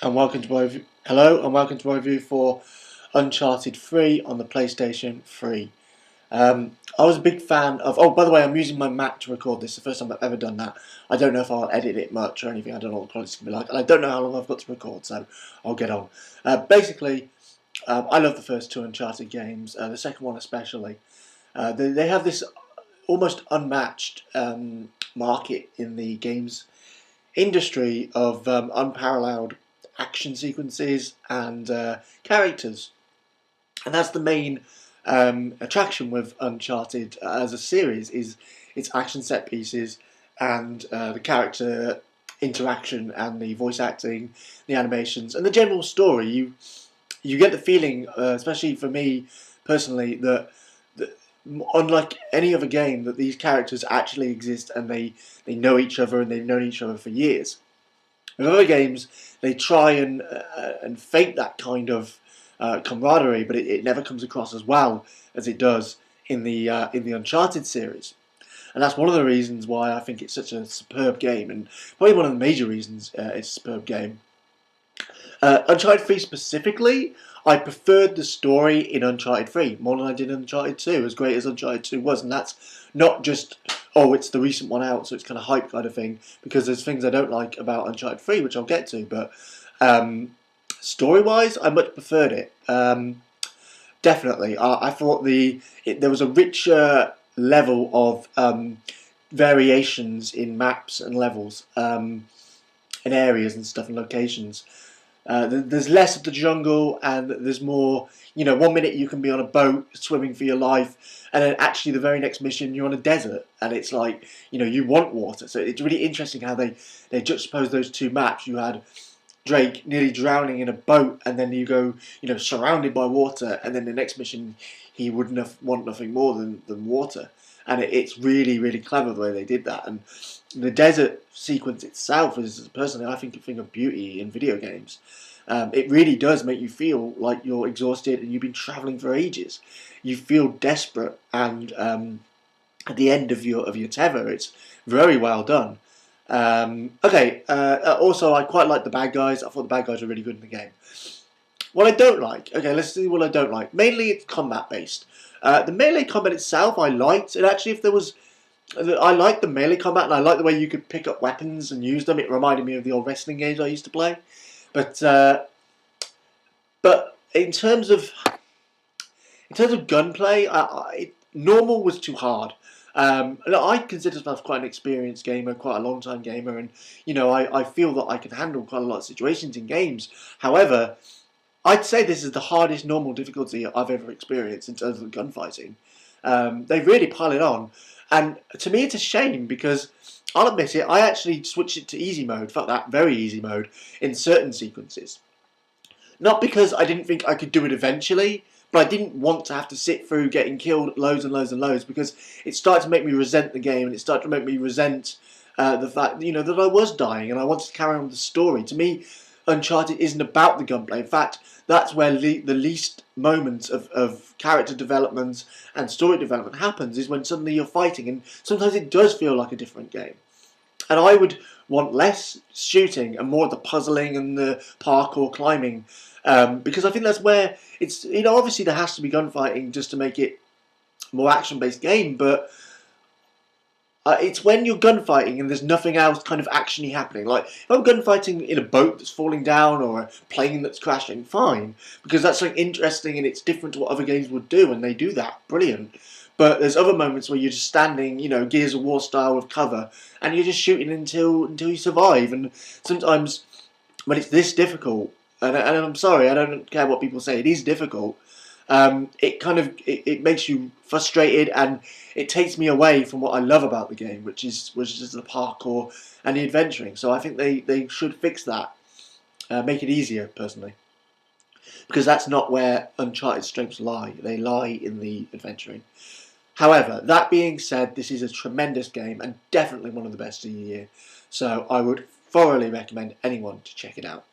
and welcome to my review. Hello, and welcome to my review for Uncharted 3 on the PlayStation 3. I was a big fan of. Oh, by the way, I'm using my Mac to record this. It's the first time I've ever done that. I don't know if I'll edit it much or anything. I don't know what the quality's gonna be like, and I don't know how long I've got to record, so I'll get on. Basically, I love the first two Uncharted games. The second one especially. They have this almost unmatched market in the games industry of unparalleled action sequences and characters, and that's the main attraction with Uncharted as a series is its action set pieces and the character interaction and the voice acting, the animations, and the general story. You get the feeling, especially for me personally, that unlike any other game, that these characters actually exist and they know each other and they've known each other for years. With other games, they try and fake that kind of camaraderie, but it never comes across as well as it does in the Uncharted series. And that's one of the reasons why I think it's such a superb game, and probably one of the major reasons it's a superb game. Uncharted 3 specifically, I preferred the story in Uncharted 3 more than I did in Uncharted 2, as great as Uncharted 2 was. And that's not just, oh, it's the recent one out, so it's kind of hype kind of thing, because there's things I don't like about Uncharted 3, which I'll get to, but story-wise, I much preferred it. Definitely. I thought there was a richer level of variations in maps and levels, and areas and stuff and locations. There's less of the jungle, and there's more. You know, 1 minute you can be on a boat swimming for your life, and then actually the very next mission you're on a desert, and it's like, you know, you want water. So it's really interesting how they juxtapose those two maps. You had Drake nearly drowning in a boat, and then you go, you know, surrounded by water, and then the next mission he would want nothing more than water. And it's really, really clever the way they did that. And the desert sequence itself is, personally, I think, a thing of beauty in video games. It really does make you feel like you're exhausted and you've been travelling for ages. You feel desperate, and at the end of your tether, it's very well done. Also, I quite like the bad guys. I thought the bad guys were really good in the game. What I don't like, okay, let's see what I don't like. Mainly, it's combat based. The melee combat itself, I liked. And actually, I liked the melee combat, and I liked the way you could pick up weapons and use them. It reminded me of the old wrestling games I used to play. But in terms of gunplay, normal was too hard. I consider myself quite an experienced gamer, quite a long time gamer, and you know, I feel that I can handle quite a lot of situations in games. However, I'd say this is the hardest normal difficulty I've ever experienced in terms of gunfighting. They really pile it on, and to me it's a shame because I'll admit it, I actually switched it to easy mode, fuck that, very easy mode, in certain sequences. Not because I didn't think I could do it eventually, but I didn't want to have to sit through getting killed loads and loads and loads, because it started to make me resent the game, and it started to make me resent the fact, you know, that I was dying and I wanted to carry on with the story. To me, Uncharted isn't about the gunplay. In fact, that's where the least moments of character development and story development happens, is when suddenly you're fighting, and sometimes it does feel like a different game. And I would want less shooting and more of the puzzling and the parkour climbing, because I think that's where it's, you know, obviously there has to be gunfighting just to make it a more action-based game, but it's when you're gunfighting and there's nothing else kind of actiony happening. Like, if I'm gunfighting in a boat that's falling down or a plane that's crashing, fine, because that's something interesting and it's different to what other games would do, and they do that, brilliant. But there's other moments where you're just standing, you know, Gears of War style with cover, and you're just shooting until you survive. And sometimes when it's this difficult, and I'm sorry, I don't care what people say, it is difficult. It makes you frustrated, and it takes me away from what I love about the game, which is the parkour and the adventuring. So I think they should fix that, make it easier, personally, because that's not where Uncharted strengths lie. They lie in the adventuring. However, that being said, this is a tremendous game and definitely one of the best of the year. So I would thoroughly recommend anyone to check it out.